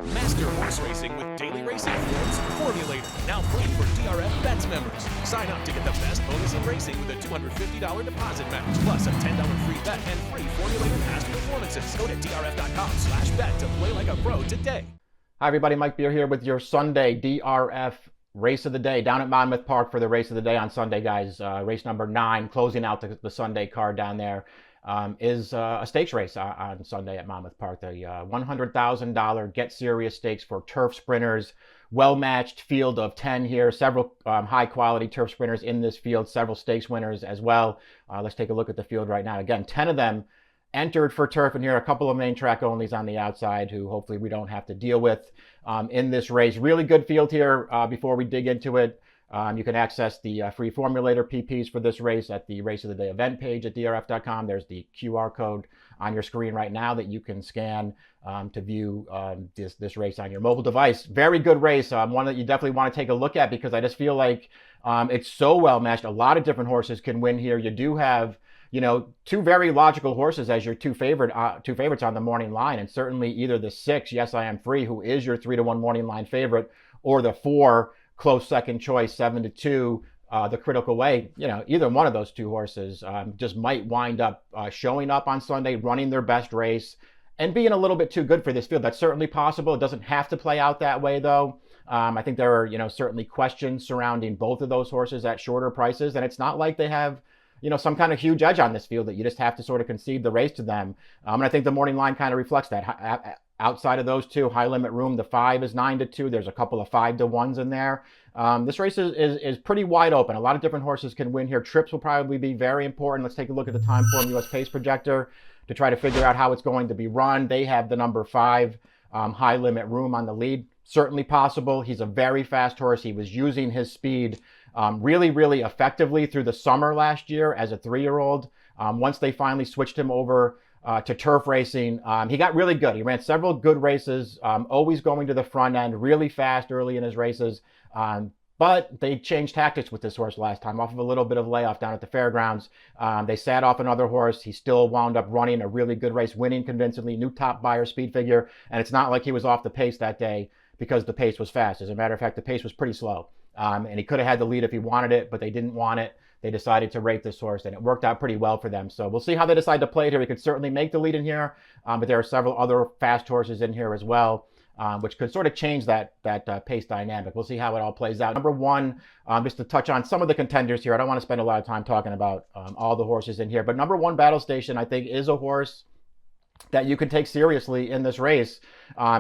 Master horse racing with daily racing fields Formulator, now free for DRF Bets members. Sign up to get the best bonus in racing with a $250 deposit match, plus a $10 free bet and free Formulator past performances. Go to drf.com/bet to play like a pro today. Hi everybody, Mike Beer here with your Sunday DRF race of the day down at Monmouth Park for the race of the day on Sunday, guys. Race number 9, closing out the Sunday card down there. Is a stakes race on Sunday at Monmouth Park. The $100,000 Get Serious Stakes for turf sprinters. Well-matched field of 10 here. Several high-quality turf sprinters in this field. Several stakes winners as well. Let's take a look at the field right now. Again, 10 of them entered for turf, and here are a couple of main track onlys on the outside who hopefully we don't have to deal with in this race. Really good field here. Before we dig into it, you can access the free Formulator PPs for this race at the Race of the Day event page at drf.com. There's the QR code on your screen right now that you can scan to view this race on your mobile device. Very good race, one that you definitely want to take a look at because I just feel like it's so well matched. A lot of different horses can win here. You do have, you know, two very logical horses as your two favorites on the morning line, and certainly either the 6, Yes I Am Free, who is your 3-1 morning line favorite, or the 4, close second choice, 7-2, the Critical Way. You know, either one of those two horses just might wind up showing up on Sunday, running their best race, and being a little bit too good for this field. That's certainly possible. It doesn't have to play out that way, though. I think there are, you know, certainly questions surrounding both of those horses at shorter prices, and it's not like they have, you know, some kind of huge edge on this field that you just have to sort of concede the race to them. And I think the morning line kind of reflects that. Outside of those two, High Limit Room, the 5 is 9-2. There's a couple of 5-1s in there. This race is pretty wide open. A lot of different horses can win here. Trips will probably be very important. Let's take a look at the Time Form US Pace Projector to try to figure out how it's going to be run. They have the number 5, High Limit Room on the lead. Certainly possible. He's a very fast horse. He was using his speed really, really effectively through the summer last year as a 3-year-old. Once they finally switched him over to turf racing, he got really good. He ran several good races, always going to the front end, really fast early in his races. But they changed tactics with this horse last time, off of a little bit of layoff down at the fairgrounds. They sat off another horse. He still wound up running a really good race, winning convincingly, new top buyer speed figure. And it's not like he was off the pace that day because the pace was fast. As a matter of fact, the pace was pretty slow. And he could have had the lead if he wanted it, but they didn't want it. They decided to rate this horse, and it worked out pretty well for them. So we'll see how they decide to play it here. He could certainly make the lead in here, but there are several other fast horses in here as well, which could sort of change that pace dynamic. We'll see how it all plays out. Number 1, just to touch on some of the contenders here. I don't want to spend a lot of time talking about all the horses in here, but number 1, Battle Station, I think, is a horse that you can take seriously in this race.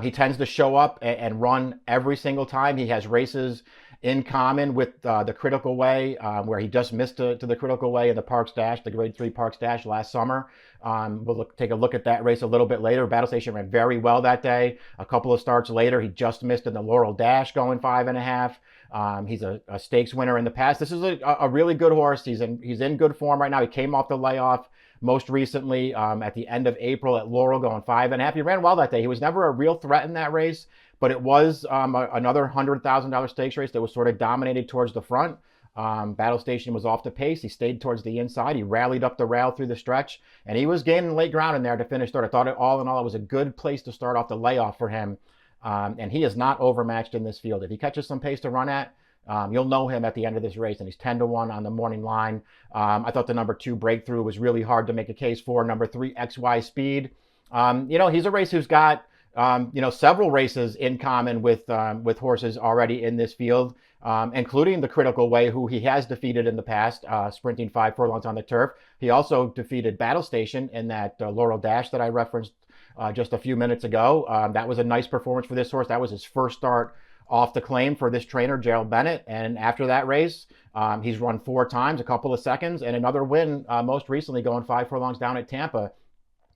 He tends to show up and run every single time. He has races in common with the Critical Way, where he just missed to the Critical Way in the Parks Dash, the Grade 3 Parks Dash last summer. We'll take a look at that race a little bit later. Battle Station ran very well that day. A couple of starts later, he just missed in the Laurel Dash, going 5.5. He's a stakes winner in the past. This is a really good horse. He's in good form right now. He came off the layoff most recently at the end of April at Laurel, going 5.5. He ran well that day. He was never a real threat in that race, but it was another $100,000 stakes race that was sort of dominated towards the front. Battle Station was off the pace. He stayed towards the inside. He rallied up the rail through the stretch, and he was gaining late ground in there to finish third. I thought all in all, it was a good place to start off the layoff for him, and he is not overmatched in this field. If he catches some pace to run at, you'll know him at the end of this race, and he's 10-1 on the morning line. I thought the number 2, Breakthrough, was really hard to make a case for. Number 3, XY Speed. You know, he's a race who's got you know, several races in common with horses already in this field, including the Critical Way, who he has defeated in the past, sprinting 5 furlongs on the turf. He also defeated Battle Station in that Laurel Dash that I referenced just a few minutes ago. That was a nice performance for this horse. That was his first start off the claim for this trainer, Gerald Bennett. And after that race, he's run 4 times, a couple of seconds, and another win most recently, going 5 furlongs down at Tampa.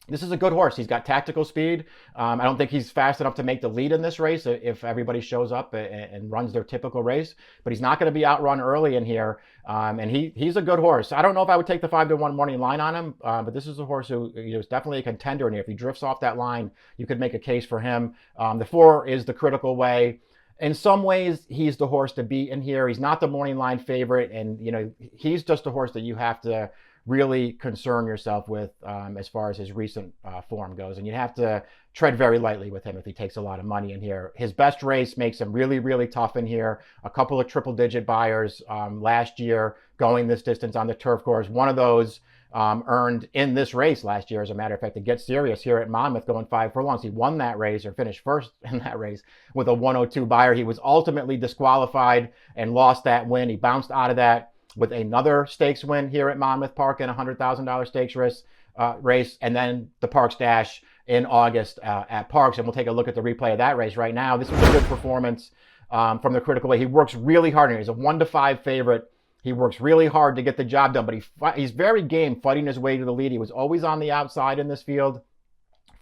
This is a good horse. He's got tactical speed. I don't think he's fast enough to make the lead in this race if everybody shows up and runs their typical race, but he's not going to be outrun early in here. And he's a good horse. I don't know if I would take the 5-1 morning line on him, but this is a horse who, you know, is definitely a contender in here. If he drifts off that line, you could make a case for him. The 4 is the Critical Way. In some ways, he's the horse to beat in here. He's not the morning line favorite, and you know, he's just a horse that you have to really concern yourself with as far as his recent form goes. And you have to tread very lightly with him if he takes a lot of money in here. His best race makes him really, really tough in here. A couple of triple-digit buyers last year going this distance on the turf course. One of those earned in this race last year, as a matter of fact, to get serious here at Monmouth, going 5 furlongs. He won that race, or finished first in that race, with a 102 buyer. He was ultimately disqualified and lost that win. He bounced out of that with another stakes win here at Monmouth Park in a $100,000 stakes race, and then the Parks Dash in August at Parks. And we'll take a look at the replay of that race right now. This was a good performance from the Critical Way. He works really hard. He's a 1-5 favorite. He works really hard to get the job done, but he's very game fighting his way to the lead. He was always on the outside in this field.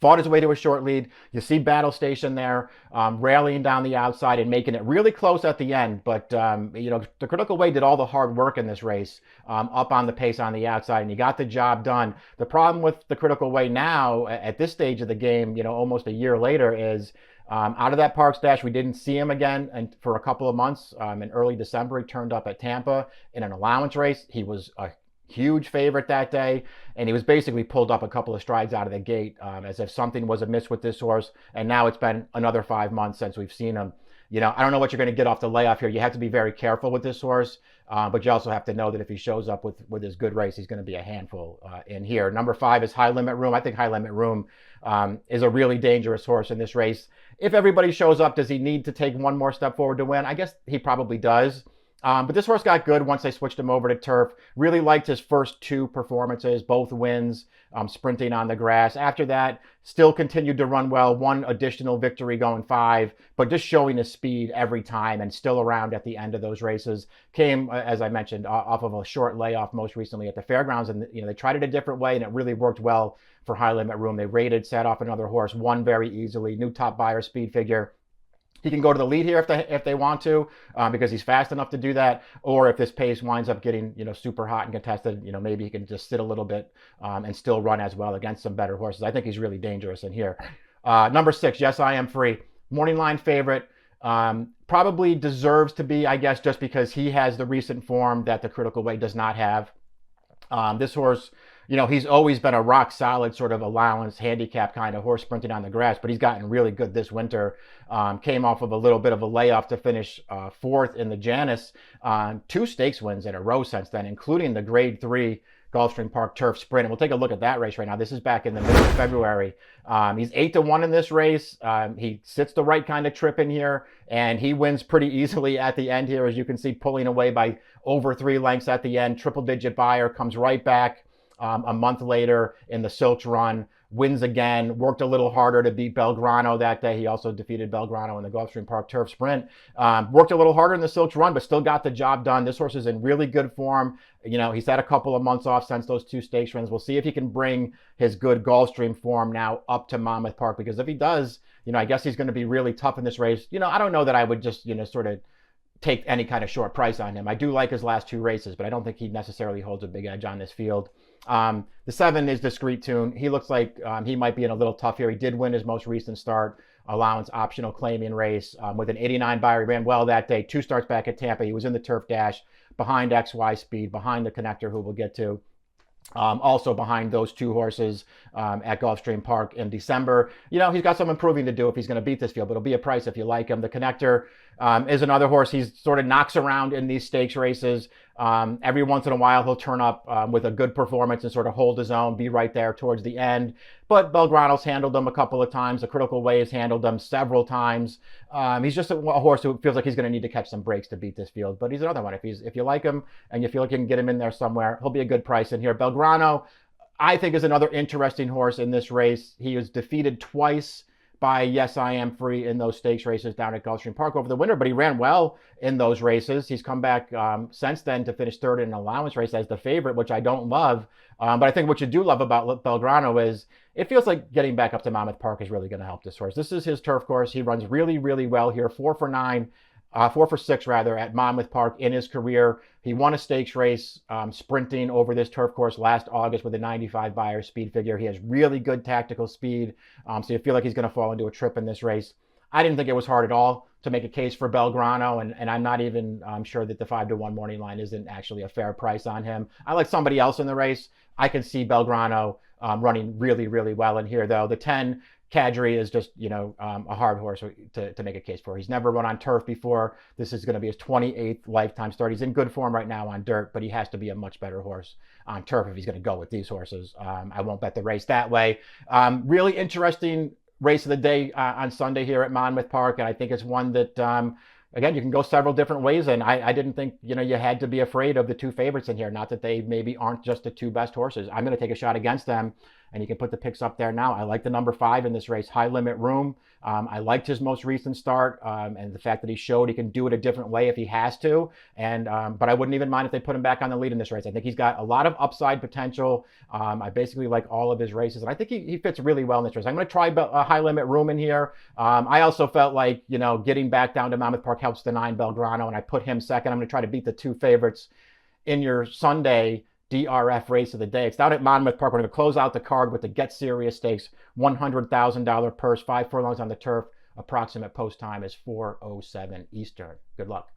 Fought his way to a short lead. You see Battle Station there rallying down the outside and making it really close at the end. But, the Critical Way did all the hard work in this race up on the pace on the outside, and he got the job done. The problem with the Critical Way now, at this stage of the game, almost a year later, is out of that Parks Dash, we didn't see him again and for a couple of months. In early December, he turned up at Tampa in an allowance race. He was a huge favorite that day, and he was basically pulled up a couple of strides out of the gate as if something was amiss with this horse. And now it's been another 5 months since we've seen him. I don't know what you're going to get off the layoff here. You have to be very careful with this horse, but you also have to know that if he shows up with his good race, he's going to be a handful in here. Number 5 is High Limit Room. I think High Limit Room is a really dangerous horse in this race. If everybody shows up, does he need to take one more step forward to win? I guess he probably does. But this horse got good once they switched him over to turf. Really liked his first 2 performances, both wins, sprinting on the grass. After that, still continued to run well. 1 additional victory going 5, but just showing his speed every time and still around at the end of those races. Came, as I mentioned, off of a short layoff most recently at the fairgrounds, and they tried it a different way, and it really worked well for High Limit Room. They rated, sat off another horse, won very easily. New top buyer speed figure. He can go to the lead here if they want to, because he's fast enough to do that. Or if this pace winds up getting super hot and contested, maybe he can just sit a little bit and still run as well against some better horses. I think he's really dangerous in here. Number 6, Yes I Am Free, morning line favorite. Probably deserves to be, I guess, just because he has the recent form that the Critical Way does not have. This horse, he's always been a rock solid sort of allowance handicap kind of horse sprinting on the grass, but he's gotten really good this winter. Came off of a little bit of a layoff to finish 4th in the Janus. 2 stakes wins in a row since then, including the Grade 3 Gulfstream Park Turf Sprint. And we'll take a look at that race right now. This is back in the middle of February. He's 8-1 in this race. He sits the right kind of trip in here, and he wins pretty easily at the end here, as you can see, pulling away by over 3 lengths at the end. Triple-digit buyer, comes right back a month later in the Silch Run, wins again, worked a little harder to beat Belgrano that day. He also defeated Belgrano in the Gulfstream Park Turf Sprint. Worked a little harder in the Silch Run, but still got the job done. This horse is in really good form. He's had a couple of months off since those 2 stakes runs. We'll see if he can bring his good Gulfstream form now up to Monmouth Park, because if he does, I guess he's going to be really tough in this race. I don't know that I would just, sort of take any kind of short price on him. I do like his last 2 races, but I don't think he necessarily holds a big edge on this field. The 7 is Discreet Tune. He looks like he might be in a little tough here. He did win his most recent start, allowance optional claiming race with an 89 buyer. He ran well that day. 2 starts back at Tampa. He was in the Turf Dash behind XY Speed, behind the Connector, who we'll get to. Also behind those 2 horses at Gulfstream Park in December. He's got some improving to do if he's going to beat this field, but it'll be a price if you like him. The Connector is another horse. He sort of knocks around in these stakes races. Every once in a while, he'll turn up with a good performance and sort of hold his own, be right there towards the end. But Belgrano's handled him a couple of times. The Critical Way has handled him several times. He's just a horse who feels like he's going to need to catch some breaks to beat this field. But he's another one. If you like him and you feel like you can get him in there somewhere, he'll be a good price in here. Belgrano, I think, is another interesting horse in this race. He was defeated twice by Yes I Am Free in those stakes races down at Gulfstream Park over the winter, but he ran well in those races. He's come back since then to finish 3rd in an allowance race as the favorite, which I don't love. But I think what you do love about Belgrano is it feels like getting back up to Monmouth Park is really going to help this horse. This is his turf course. He runs really, really well here. 4 for 6 at Monmouth Park in his career. He won a stakes race sprinting over this turf course last August with a 95 buyer speed figure. He has really good tactical speed, so you feel like he's going to fall into a trip in this race. I didn't think it was hard at all to make a case for Belgrano, and I'm not even sure that the 5-1 morning line isn't actually a fair price on him. I like somebody else in the race. I can see Belgrano running really, really well in here, though. The 10 Kadri is just, a hard horse to make a case for. He's never run on turf before. This is going to be his 28th lifetime start. He's in good form right now on dirt, but he has to be a much better horse on turf if he's going to go with these horses. I won't bet the race that way. Really interesting race of the day on Sunday here at Monmouth Park, and I think it's one that, again, you can go several different ways, and I didn't think, you had to be afraid of the two favorites in here. Not that they maybe aren't just the two best horses. I'm going to take a shot against them, and you can put the picks up there now. I like the number 5 in this race, High Limit Room. I liked his most recent start, and the fact that he showed he can do it a different way if he has to. And but I wouldn't even mind if they put him back on the lead in this race. I think he's got a lot of upside potential. I basically like all of his races, and I think he fits really well in this race. I'm going to try a High Limit Room in here. I also felt like, getting back down to Monmouth Park helps the 9 Belgrano, and I put him second. I'm going to try to beat the two favorites in your Sunday DRF race of the day. It's down at Monmouth Park. We're going to close out the card with the Get Serious Stakes, $100,000 purse, 5 furlongs on the turf. Approximate post time is 4:07 Eastern. Good luck.